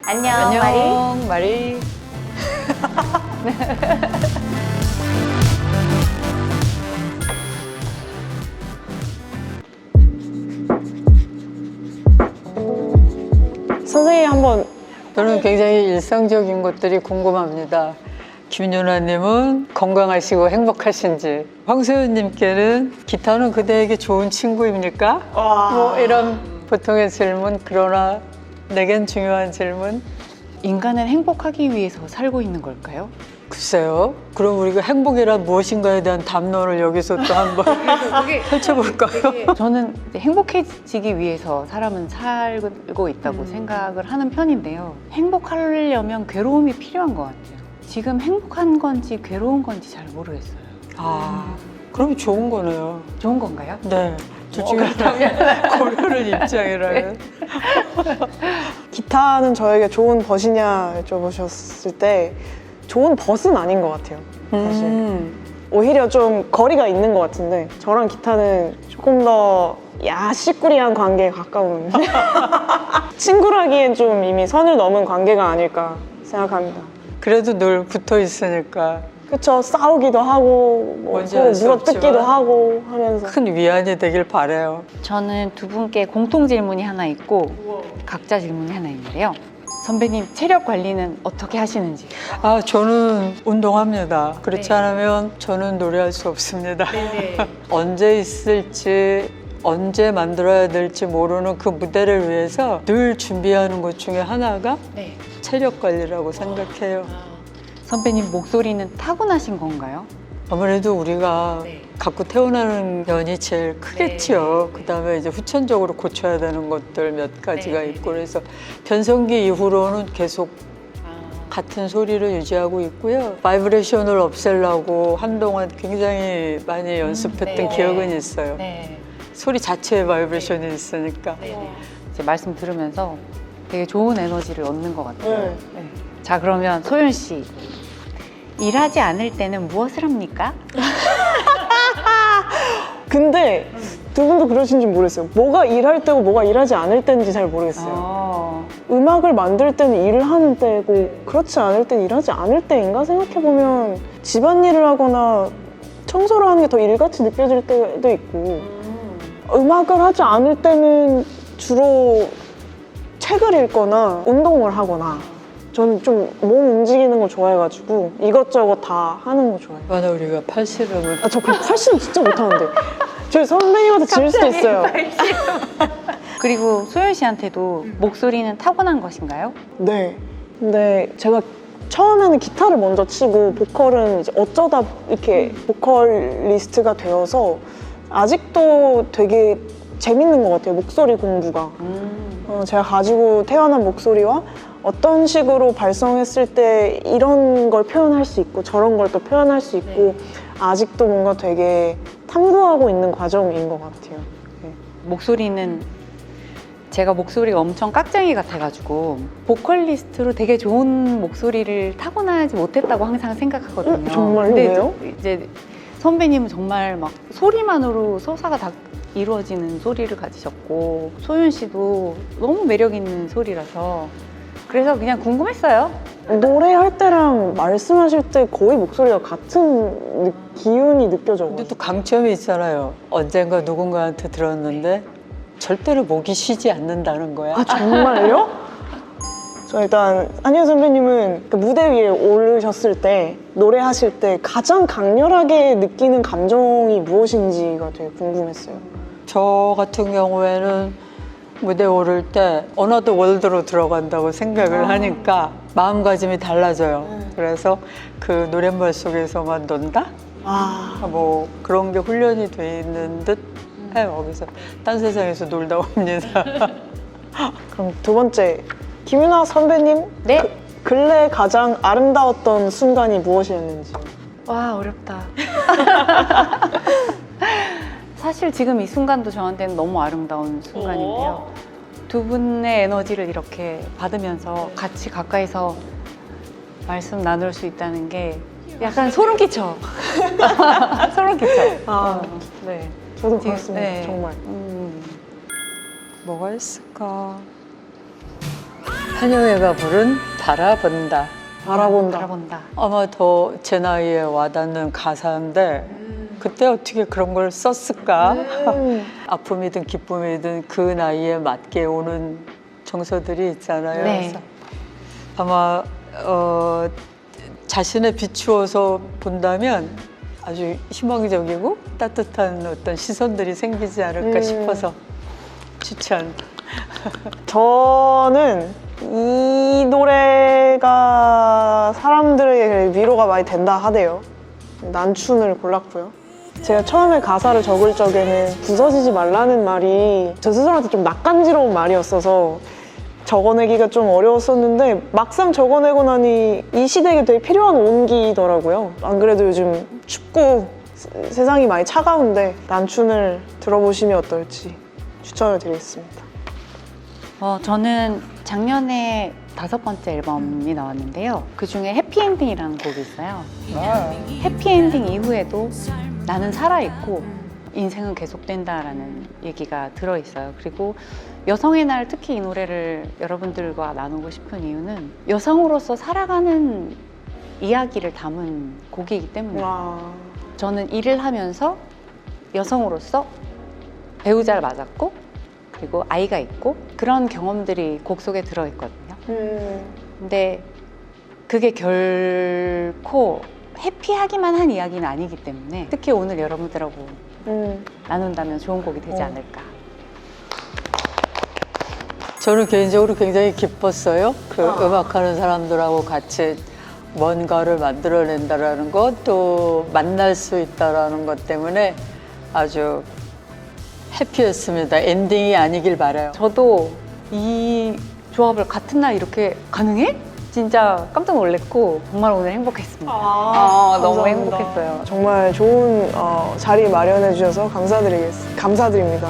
안녕, 안녕, 마리. 선생님 한번 저는 굉장히 일상적인 것들이 궁금합니다. 김윤아님은 건강하시고 행복하신지, 황소연님께는 기타는 그대에게 좋은 친구입니까? 뭐 이런 보통의 질문, 그러나 내겐 중요한 질문. 인간은 행복하기 위해서 살고 있는 걸까요? 글쎄요. 그럼 우리가 행복이란 무엇인가에 대한 담론을 여기서 또 한번 펼쳐볼까요? 저는 이제 행복해지기 위해서 사람은 살고 있다고 생각을 하는 편인데요. 행복하려면 괴로움이 필요한 것 같아요. 지금 행복한 건지 괴로운 건지 잘 모르겠어요. 아, 그럼 좋은 거네요. 좋은 건가요? 네. 둘 중에 하나 고르는 입장이라면. 기타는 저에게 좋은 벗이냐 여쭤보셨을 때 좋은 벗은 아닌 것 같아요. 사실 오히려 좀 거리가 있는 것 같은데 저랑 기타는 조금 더 야시꾸리한 관계에 가까운 친구라기엔 좀 이미 선을 넘은 관계가 아닐까 생각합니다. 그래도 늘 붙어 있으니까 그쵸, 싸우기도 하고 뭐 뭔지 서로 알 수 물어뜯기도 없지만 하고 하면서 큰 위안이 되길 바라요. 저는 두 분께 공통 질문이 하나 있고 각자 질문이 하나 있는데요. 선배님, 체력 관리는 어떻게 하시는지? 아, 저는 운동합니다. 그렇지 않으면 저는 노래할 수 없습니다. 언제 있을지, 언제 만들어야 될지 모르는 그 무대를 위해서 늘 준비하는 것 중에 하나가 네. 체력 관리라고 생각해요. 선배님, 목소리는 타고나신 건가요? 아무래도 우리가 갖고 태어나는 면이 제일 크겠지요. 그다음에 이제 후천적으로 고쳐야 되는 것들 몇 가지가 있고, 그래서 변성기 이후로는 계속 같은 소리를 유지하고 있고요. 바이브레이션을 없애려고 한동안 굉장히 많이 연습했던 기억은 있어요. 소리 자체에 바이브레이션이 있으니까. 이제 말씀 들으면서 되게 좋은 에너지를 얻는 것 같아요. 네. 네. 자, 그러면 소연 씨, 일하지 않을 때는 무엇을 합니까? 근데 두 분도 그러신지 모르겠어요. 뭐가 일할 때고 뭐가 일하지 않을 때인지 잘 모르겠어요. 음악을 만들 때는 일을 하는 때고 그렇지 않을 때는 일하지 않을 때인가 생각해보면 집안일을 하거나 청소를 하는 게 더 일같이 느껴질 때도 있고 음악을 하지 않을 때는 주로 책을 읽거나 운동을 하거나 저는 좀 몸 움직이는 걸 좋아해가지고 이것저것 다 하는 거 좋아해요. 만약 우리가 팔씨름을 저 그 팔씨름 진짜 못하는데 저희 선배님한테 질 수도 있어요. 그리고 소연 씨한테도 목소리는 타고난 것인가요? 네. 근데 제가 처음에는 기타를 먼저 치고 보컬은 이제 어쩌다 이렇게 보컬리스트가 되어서 아직도 되게 재밌는 것 같아요. 목소리 공부가. 제가 가지고 태어난 목소리와 어떤 식으로 발성했을 때 이런 걸 표현할 수 있고 저런 걸 또 표현할 수 있고 아직도 뭔가 되게 탐구하고 있는 과정인 것 같아요. 네. 목소리는 제가 목소리가 엄청 깍쟁이 같아가지고 보컬리스트로 되게 좋은 목소리를 타고나지 못했다고 항상 생각하거든요. 정말요? 근데 왜요? 이제 선배님은 정말 막 소리만으로 서사가 다 이루어지는 소리를 가지셨고 소연 씨도 너무 매력 있는 소리라서 그래서 그냥 궁금했어요. 노래할 때랑 말씀하실 때 거의 목소리가 같은 기운이 느껴져요. 근데 또 강점이 있잖아요. 언젠가 누군가한테 들었는데 절대로 목이 쉬지 않는다는 거야. 아, 정말요? 저 일단 한현 선배님은 그 무대 위에 오르셨을 때 노래하실 때 가장 강렬하게 느끼는 감정이 무엇인지가 되게 궁금했어요. 저 같은 경우에는 무대 오를 때 어나더 월드로 들어간다고 생각을 하니까 마음가짐이 달라져요. 그래서 그 노랫말 속에서만 논다? 뭐 그런 게 훈련이 돼 있는 듯 해요. 그래서 딴 세상에서 놀다 옵니다. 그럼 두 번째, 김윤아 선배님 네. 근래 가장 아름다웠던 순간이 무엇이었는지. 와, 어렵다. 사실 지금 이 순간도 저한테는 너무 아름다운 순간인데요. 두 분의 에너지를 이렇게 받으면서 같이 가까이서 말씀 나눌 수 있다는 게 약간 소름 끼쳐. 소름 끼쳐. 네. 저도 그렇습니다. 네. 정말. 뭐가 있을까? 한여애가 부른 바라본다. 바라본다. 바라본다. 아마 더 제 나이에 와닿는 가사인데 그때 어떻게 그런 걸 썼을까? 아픔이든 기쁨이든 그 나이에 맞게 오는 정서들이 있잖아요. 네. 그래서 아마 자신에 비추어서 본다면 아주 희망적이고 따뜻한 어떤 시선들이 생기지 않을까 싶어서 추천. 저는 이 노래가 사람들에게 위로가 많이 된다 하대요. 난춘을 골랐고요. 제가 처음에 가사를 적을 적에는 부서지지 말라는 말이 저 스스로한테 좀 낯간지러운 말이었어서 적어내기가 좀 어려웠었는데 막상 적어내고 나니 이 시대에 되게 필요한 온기더라고요. 안 그래도 요즘 춥고 세상이 많이 차가운데 난춘을 들어보시면 어떨지 추천을 드리겠습니다. 저는 작년에 5번째 앨범이 나왔는데요. 그 중에 해피엔딩이라는 곡이 있어요. 해피엔딩 이후에도 나는 살아있고 인생은 계속된다라는 얘기가 들어있어요. 그리고 여성의 날 특히 이 노래를 여러분들과 나누고 싶은 이유는 여성으로서 살아가는 이야기를 담은 곡이기 때문에 저는 일을 하면서 여성으로서 배우자를 맞았고 그리고 아이가 있고 그런 경험들이 곡 속에 들어있거든요. 근데 그게 결코 해피하기만 한 이야기는 아니기 때문에 특히 오늘 여러분들하고 나눈다면 좋은 곡이 되지 않을까. 저는 개인적으로 굉장히 기뻤어요. 그 음악하는 사람들하고 같이 뭔가를 만들어낸다라는 것, 또 만날 수 있다라는 것 때문에 아주 해피했습니다. 엔딩이 아니길 바라요. 저도 이 조합을 같은 날 이렇게 가능해? 진짜 깜짝 놀랐고 정말 오늘 행복했습니다. 너무 감사합니다. 행복했어요. 정말 좋은 자리 마련해 주셔서 감사드립니다.